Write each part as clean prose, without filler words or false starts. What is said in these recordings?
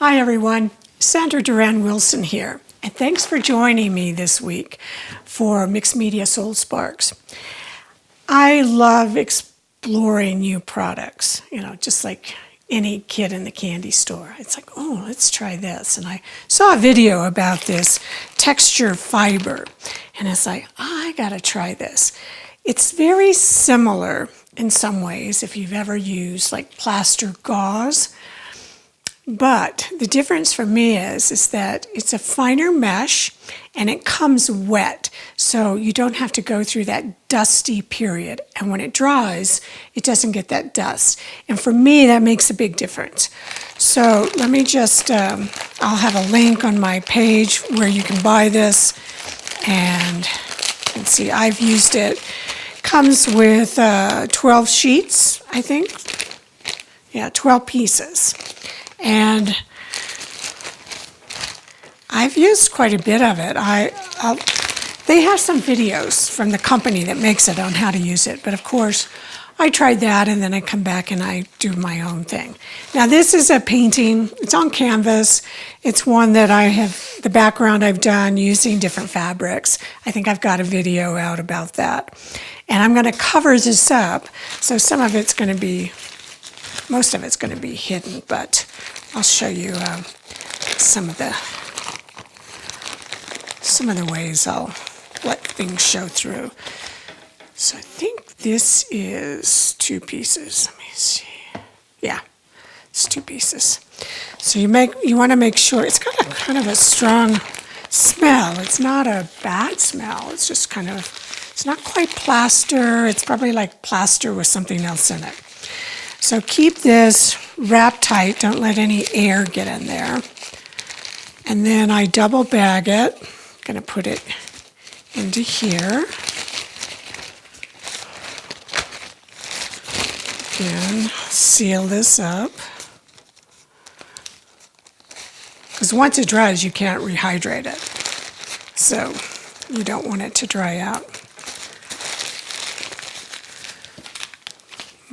Hi everyone, Sandra Duran Wilson here, and thanks for joining me this week for Mixed Media Soul Sparks. I love exploring new products, just like any kid in the candy store. It's like, oh, let's try this. And I saw a video about this texture fiber, and it's like, I gotta try this. It's very similar in some ways if you've ever used like plaster gauze. But the difference for me is that it's a finer mesh and it comes wet, so you don't have to go through that dusty period. And when it dries, it doesn't get that dust. And for me, that makes a big difference. So let me just, I'll have a link on my page where you can buy this. And you can see I've used it. Comes with 12 sheets, I think. Yeah, 12 pieces. And I've used quite a bit of it. They have some videos from the company that makes it on how to use it. But of course, I tried that and then I come back and I do my own thing. Now this is a painting. It's on canvas. It's one that I have, the background I've done using different fabrics. I think I've got a video out about that. And I'm going to cover this up. So some of it's going to be, most of it's going to be hidden, but I'll show you some of the ways I'll let things show through. So I think this is 2 pieces. Let me see. Yeah, it's 2 pieces. So you want to make sure it's got a kind of a strong smell. It's not a bad smell. It's just kind of, it's not quite plaster. It's probably like plaster with something else in it. So keep this wrapped tight. Don't let any air get in there. And then I double bag it. I'm going to put it into here. Again, seal this up. Because once it dries, you can't rehydrate it. So you don't want it to dry out.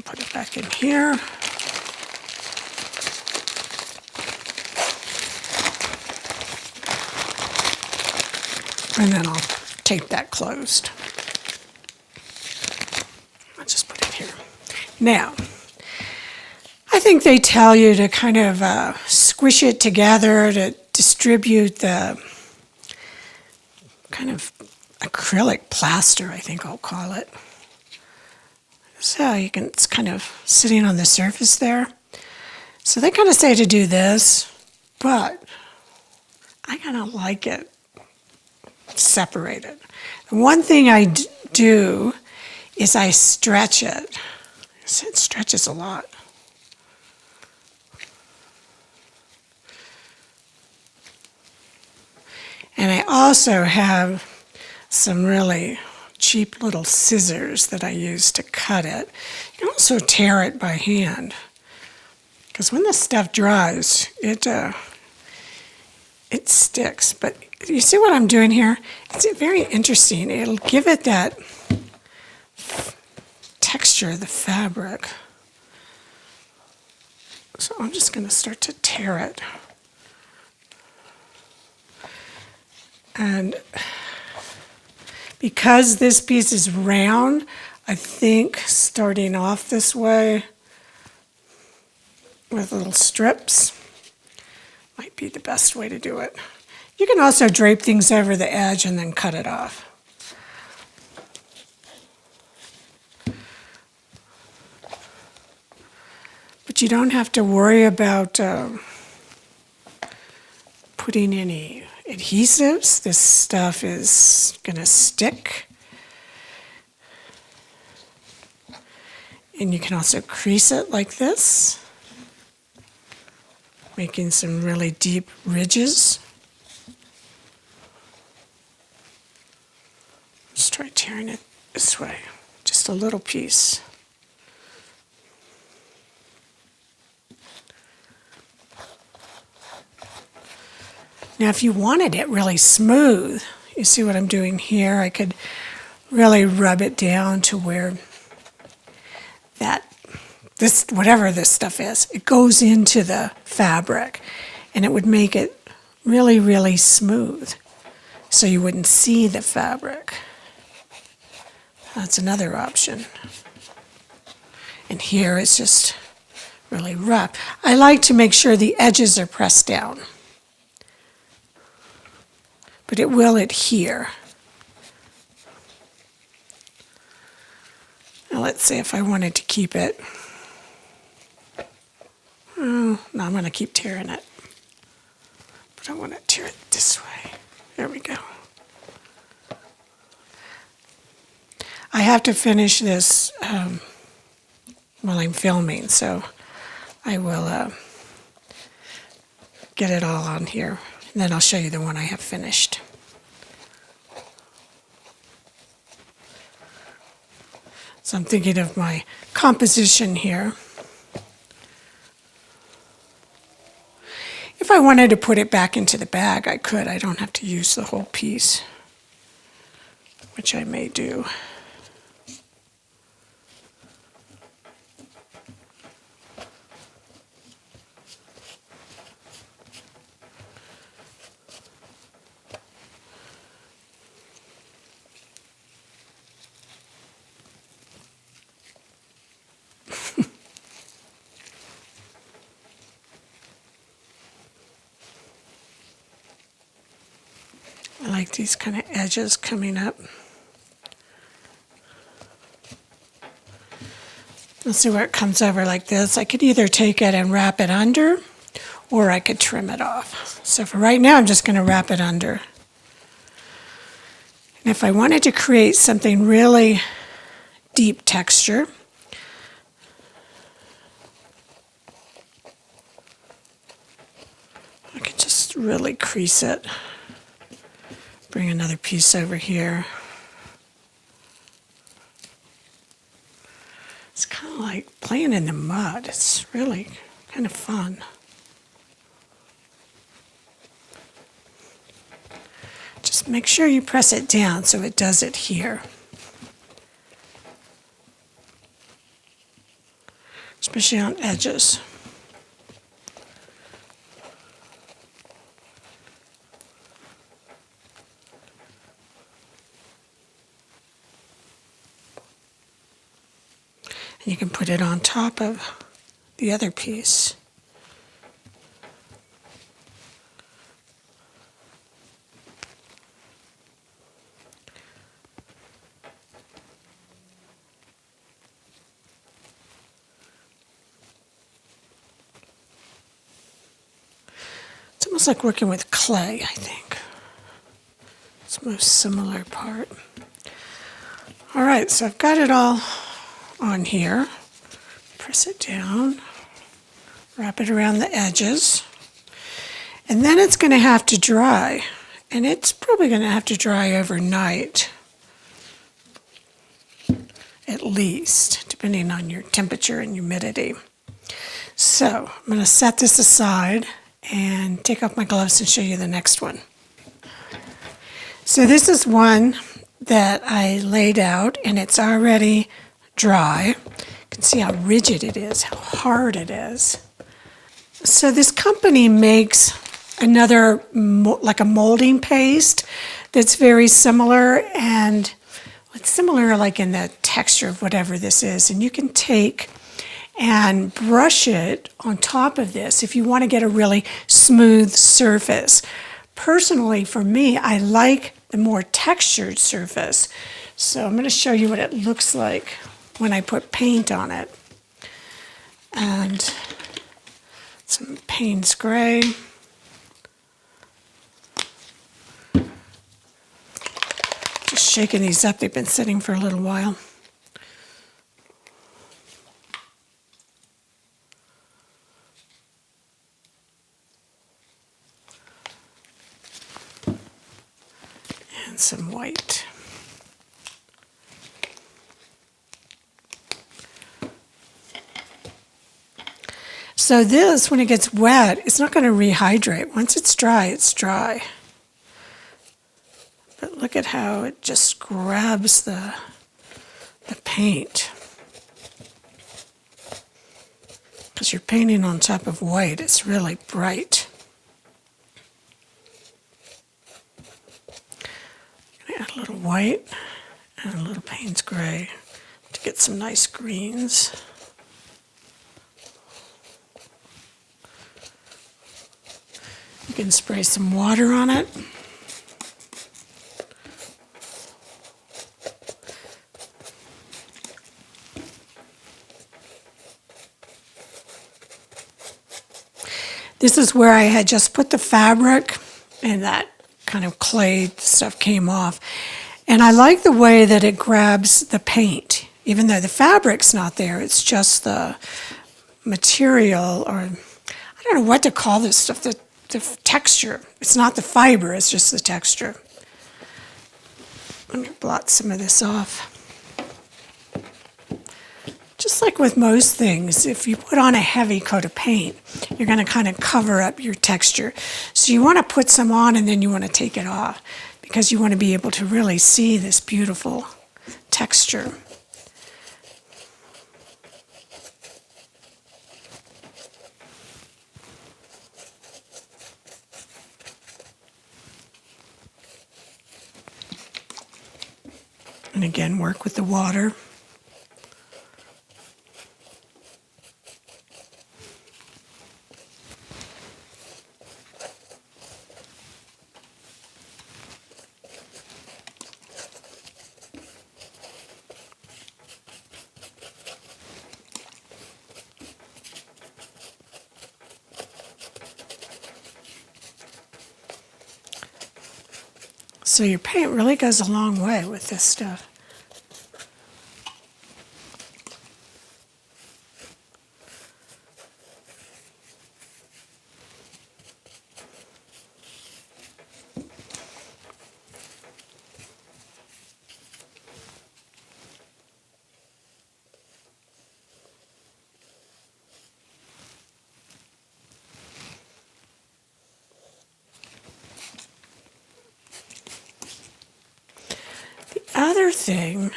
Put it back in here. And then I'll tape that closed. I'll just put it here. Now, I think they tell you to kind of squish it together to distribute the kind of acrylic plaster, I think I'll call it. So it's kind of sitting on the surface there. So they kind of say to do this, but I kind of like it separated. The one thing I do is I stretch it. It stretches a lot. And I also have some really cheap little scissors that I use to cut it. You can also tear it by hand, because when this stuff dries, it sticks. But you see what I'm doing here? It's very interesting. It'll give it that texture of the fabric. So I'm just going to start to tear it. And because this piece is round, I think starting off this way with little strips might be the best way to do it. You can also drape things over the edge and then cut it off. But you don't have to worry about putting any adhesives. This stuff is going to stick. And you can also crease it like this, making some really deep ridges. Let's try tearing it this way, just a little piece. Now, if you wanted it really smooth, you see what I'm doing here? I could really rub it down to where whatever this stuff is, it goes into the fabric. and it would make it really, really smooth so you wouldn't see the fabric. That's another option. And here it's just really rough. I like to make sure the edges are pressed down, but it will adhere. Now let's see if I wanted to keep it. Oh, no, I'm going to keep tearing it. But I want to tear it this way. There we go. I have to finish this while I'm filming, so I will get it all on here. And then I'll show you the one I have finished. So I'm thinking of my composition here. If I wanted to put it back into the bag, I could. I don't have to use the whole piece, which I may do. I like these kind of edges coming up. Let's see where it comes over like this. I could either take it and wrap it under, or I could trim it off. So for right now, I'm just going to wrap it under. And if I wanted to create something really deep texture, I could just really crease it. Bring another piece over here. It's kind of like playing in the mud. It's really kind of fun. Just make sure you press it down so it does adhere. Especially on edges. You can put it on top of the other piece. It's almost like working with clay, I think. It's the most similar part. All right, so I've got it all on here. Press it down, wrap it around the edges, and then it's going to have to dry, and it's probably going to have to dry overnight, at least, depending on your temperature and humidity. So I'm going to set this aside and take off my gloves and show you the next one. So this is one that I laid out, and it's already dry. You can see how rigid it is, how hard it is. So this company makes another, like a molding paste that's very similar, and it's similar like in the texture of whatever this is. And you can take and brush it on top of this if you want to get a really smooth surface. Personally, for me, I like the more textured surface. So I'm going to show you what it looks like when I put paint on it. And some Payne's Gray. Just shaking these up. They've been sitting for a little while. And some white. So this, when it gets wet, it's not going to rehydrate. Once it's dry, it's dry. But look at how it just grabs the paint. Because you're painting on top of white, it's really bright. white and a little Payne's gray to get some nice greens. You can spray some water on it. This is where I had just put the fabric and that kind of clay stuff came off. And I like the way that it grabs the paint. Even though the fabric's not there, it's just the material, or I don't know what to call this stuff, the texture. It's not the fiber, it's just the texture. Let me blot some of this off. Just like with most things, if you put on a heavy coat of paint, you're going to kind of cover up your texture. So you want to put some on and then you want to take it off because you want to be able to really see this beautiful texture. And again, work with the water. So your paint really goes a long way with this stuff. Other thing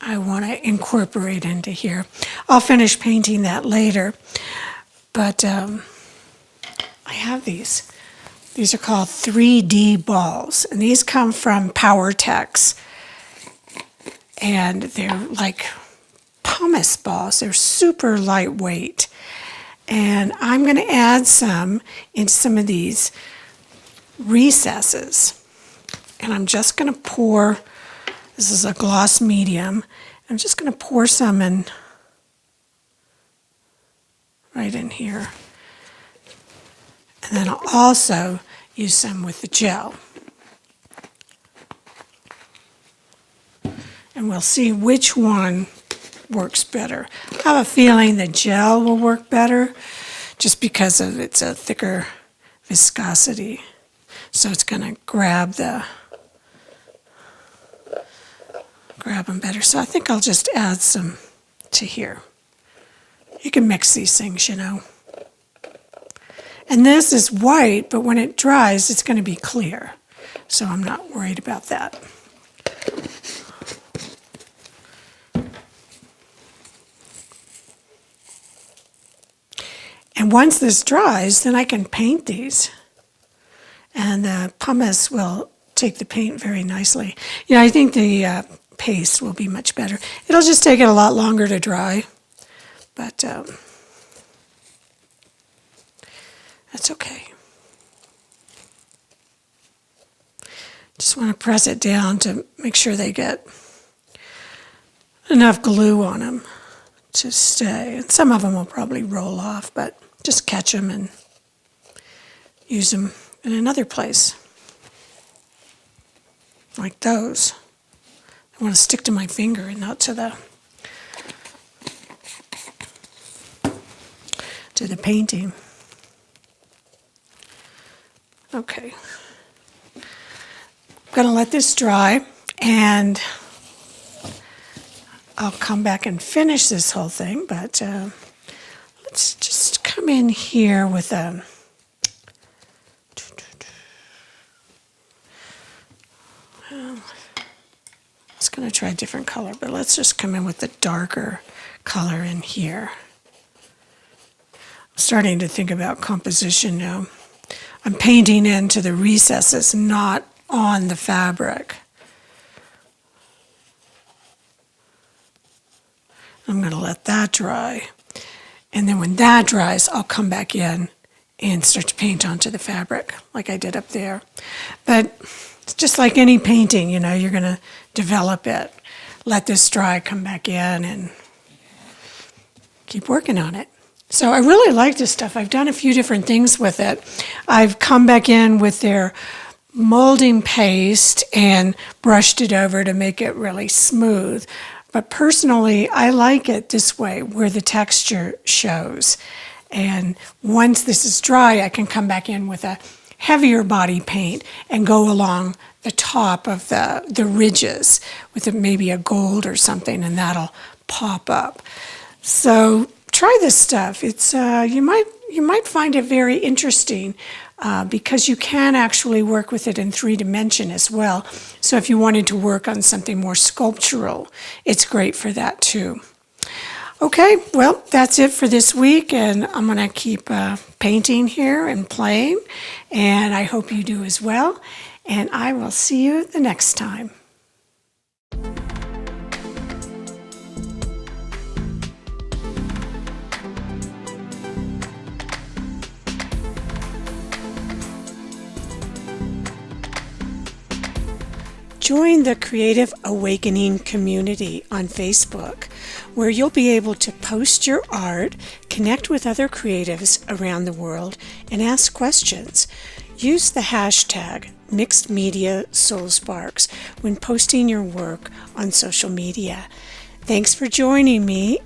I want to incorporate into here, I'll finish painting that later, but I have these. These are called 3D balls, and these come from PowerTex, and they're like pumice balls. They're super lightweight, and I'm going to add some into some of these recesses, and I'm just going to pour. This is a gloss medium. I'm just going to pour some in right in here. And then I'll also use some with the gel. And we'll see which one works better. I have a feeling the gel will work better just because of it's a thicker viscosity. So it's going to grab them better. So I think I'll just add some to here. You can mix these things, you know. And this is white, but when it dries, it's going to be clear. So I'm not worried about that. And once this dries, then I can paint these. And the pumice will take the paint very nicely. You know, I think the paste will be much better. It'll just take it a lot longer to dry, but that's okay. Just want to press it down to make sure they get enough glue on them to stay. And some of them will probably roll off, but just catch them and use them in another place, like those. I want to stick to my finger and not to the painting. Okay. I'm going to let this dry, and I'll come back and finish this whole thing, but let's just come in here with a I was going to try a different color, but let's just come in with the darker color in here. I'm starting to think about composition now. I'm painting into the recesses, not on the fabric. I'm going to let that dry. And then when that dries, I'll come back in and start to paint onto the fabric like I did up there. But it's just like any painting, you're going to develop it. Let this dry, come back in, and keep working on it. So I really like this stuff. I've done a few different things with it. I've come back in with their molding paste and brushed it over to make it really smooth. But personally, I like it this way, where the texture shows. And once this is dry, I can come back in with a heavier body paint and go along the top of the ridges with maybe a gold or something, and that'll pop up. So try this stuff. It's you might find it very interesting because you can actually work with it in 3D as well. So if you wanted to work on something more sculptural, it's great for that too. Okay, well, that's it for this week, and I'm going to keep painting here and playing, and I hope you do as well, and I will see you the next time. Join the Creative Awakening community on Facebook, where you'll be able to post your art, connect with other creatives around the world, and ask questions. Use the hashtag #MixedMediaSoulSparks when posting your work on social media. Thanks for joining me.